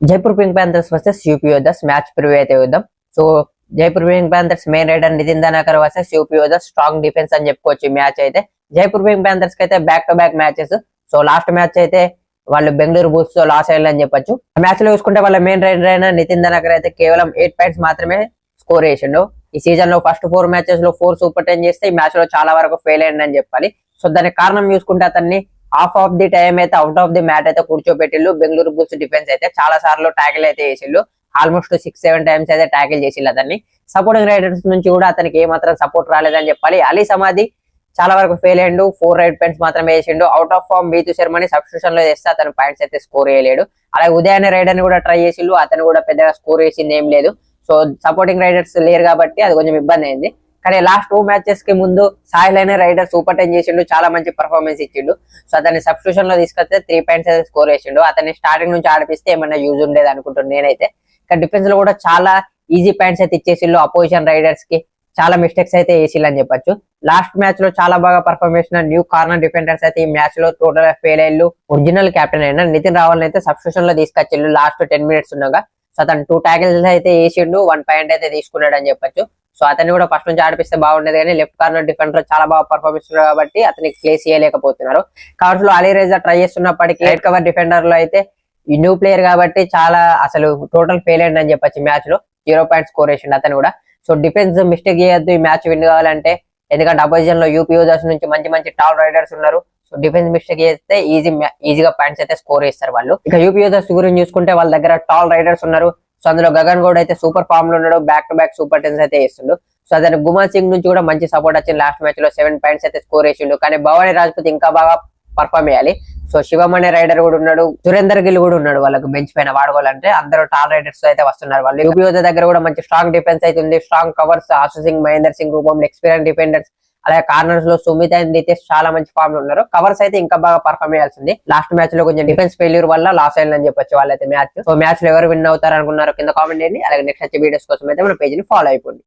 Jaipur Pink Panthers versus UP Yoddhas match preview అయితే చూద్దాం. So Jaipur Pink Panthers main raider Nitin Dhankar versus UP Yoddhas strong defence అని చెప్పుకోవచ్చు ఈ మ్యాచ్ అయితే. జైపూర్ పింక్ ప్యాంథర్స్ కి అయితే back to back matches. So last match అయితే వాళ్ళు బెంగళూరు బుల్స్ తో లాస్ అయ్యారని చెప్పొచ్చు. ఆ మ్యాచ్ లో చూసుకుంటే వాళ్ళ మెయిన్ రైడర్ అయిన నితిన్ ధనాకర్ అయితే కేవలం 8 పాయింట్స్ మాత్రమే స్కోర్ చేసిండు. ఈ సీజన్ లో ఫస్ట్ 4 మ్యాచెస్ లో 4 సూపర్ 10 చేస్తే ఈ మ్యాచ్ లో చాలా వరకు ఫెయిల్ అయ్యిందని చెప్పాలి. సో దానికి కారణం చూసుకుంటే అతన్ని హాఫ్ ఆఫ్ ది టైం అయితే అవుట్ ఆఫ్ ది మ్యాచ్ అయితే కూర్చోబెట్టిల్లు. బెంగళూరు బుల్స్ డిఫెన్స్ అయితే చాలా సార్లు ట్యాకిల్ అయితే చేసిల్లు. ఆల్మోస్ట్ 6-7 టైమ్స్ అయితే ట్యాకిల్ చేసిల్లు అతన్ని. సపోర్టింగ్ రైడర్స్ నుంచి కూడా అతనికి ఏమాత్రం సపోర్ట్ రాలేదని చెప్పాలి. అలీ సమాధి చాలా వరకు ఫెయిల్ అయ్యిండు. 4 రైడ్ పాయింట్స్ మాత్రమే వేసిండు. అవుట్ ఆఫ్ ఫార్మ్ బీతు శర్మని సబ్స్టిట్యూషన్ లో చేస్తే అతను పాయింట్స్ అయితే స్కోర్ చేయలేడు. అలాగే ఉదయాన్నే రైడర్ ని కూడా ట్రై చేసిల్లు, అతను కూడా పెద్దగా స్కోర్ చేసింది ఏం లేదు. సో సపోర్టింగ్ రైడర్స్ లేరు కాబట్టి అది కొంచెం ఇబ్బంది అయింది. కానీ లాస్ట్ 2 మ్యాచెస్ కి ముందు సాహిల్ అనే రైడర్ సూపర్ 10 చేసిండు, చాలా మంచి పర్ఫార్మెన్స్ ఇచ్చిండు. సో అతన్ని సబ్స్టిట్యూషన్ లో తీసుకొస్తే 3 పాయింట్స్ అయితే స్కోర్ చేసిండు. అతన్ని స్టార్టింగ్ నుంచి ఆడిపిస్తే ఏమన్నా యూజ్ ఉండేది అనుకుంటున్నాను నేనైతే. కానీ డిఫెన్స్ లో కూడా చాలా ఈజీ పాయింట్స్ అయితే ఇచ్చేసిల్లు. అపోజిషన్ రైడర్స్ కి చాలా మిస్టేక్స్ అయితే వేసిల్లు అని చెప్పొచ్చు. లాస్ట్ మ్యాచ్ లో చాలా బాగా పర్ఫార్మ్ చేసిన న్యూ కార్నర్ డిఫెండర్స్ అయితే ఈ మ్యాచ్ లో టోటల్ ఫెయిల్ అయ్యారు. ఒరిజినల్ కెప్టెన్ అయిన నితిన్ రావల్ అయితే సబ్స్టిట్యూషన్ లో తీసుకొచ్చిల్లు లాస్ట్ 10 మినిట్స్ ఉండగా. సో అతను 2 ట్యాకిల్స్ అయితే వేసిండు, 1 పాయింట్ అయితే తీసుకున్నాడు అని చెప్పొచ్చు. సో అతన్ని కూడా ఫస్ట్ నుంచి ఆడిపిస్తే బాగుండేది, కానీ లెఫ్ట్ కార్నర్ డిఫెండర్ చాలా బాగా పర్ఫార్మెన్స్ కాబట్టి అతనికి ప్లేస్ చేయలేకపోతున్నారు. కవర్స్ లో అలీ రేజా ట్రై చేస్తున్నప్పటికీ రైట్ కవర్ డిఫెండర్ లో అయితే ఈ న్యూ ప్లేయర్ కాబట్టి చాలా అసలు టోటల్ ఫెయిల్ అయ్యింది అని చెప్పొచ్చు. మ్యాచ్ లో 0 పాయింట్స్ స్కోర్ చేసిండు అతను కూడా. సో డిఫెన్స్ మిస్టేక్ చేయొద్దు ఈ మ్యాచ్ విన్ కావాలంటే, ఎందుకంటే అపోజిషన్ లో యూపీ యోధర్స్ నుంచి మంచి టాప్ రైడర్స్ ఉన్నారు. సో డిఫెన్స్ మిస్టేక్ చేస్తే ఈజీగా పాయింట్స్ అయితే స్కోర్ చేస్తారు వాళ్ళు. ఇక యూపీ యోధర్స్ గురించి చూసుకుంటే వాళ్ళ దగ్గర టాల్ రైడర్స్ ఉన్నారు. సో అందులో గగన్ గౌడ్ అయితే సూపర్ ఫామ్ లో ఉన్నాడు, back to back super 10s అయితే వేస్తుండు. సో అతను గుమాన్ సింగ్ నుంచి కూడా మంచి సపోర్ట్ వచ్చింది. లాస్ట్ మ్యాచ్ లో 7 పాయింట్స్ అయితే స్కోర్ చేసిండు. కానీ భవానీ రాజ్పూత్ ఇంకా బాగా పర్ఫామ్ చేయాలి. సో శివం అనే రైడర్ కూడా ఉన్నాడు, సురేందర్ గిల్ కూడా ఉన్నాడు వాళ్ళకి బెంచ్ పైన వాడుకోవాలంటే. అందరూ టాల్ రైడర్స్ అయితే వస్తున్నారు వాళ్ళు. యూపీ యోధ దగ్గర కూడా మంచి స్ట్రాంగ్ డిఫెన్స్ అయితే ఉంది. స్ట్రాంగ్ కవర్స్ ఆశు సింగ్, మహేందర్ సింగ్ రూపంలో ఎక్స్పీరియన్స్ డిఫెండర్స్. అలాగే కార్నర్స్ లో సుమిత్ అండ్ నితేష్ చాలా మంచి ఫామ్ లో ఉన్నారు. కవర్స్ అయితే ఇంకా బాగా పర్ఫామ్ చేయాల్సింది. లాస్ట్ మ్యాచ్ లో కొంచెం డిఫెన్స్ ఫెయిల్యూర్ వల్ల లాస్ అయిందని చెప్పొచ్చు వాళ్ళైతే మ్యాచ్. సో మ్యాచ్ లో ఎవరు విన్ అవుతారు అనుకున్నారు కింద కామెంట్ చేయండి. అలాగే నెక్స్ట్ వచ్చే వీడియోస్ కోసం అయితే మన పేజ్ ని ఫాలో అయిపోండి.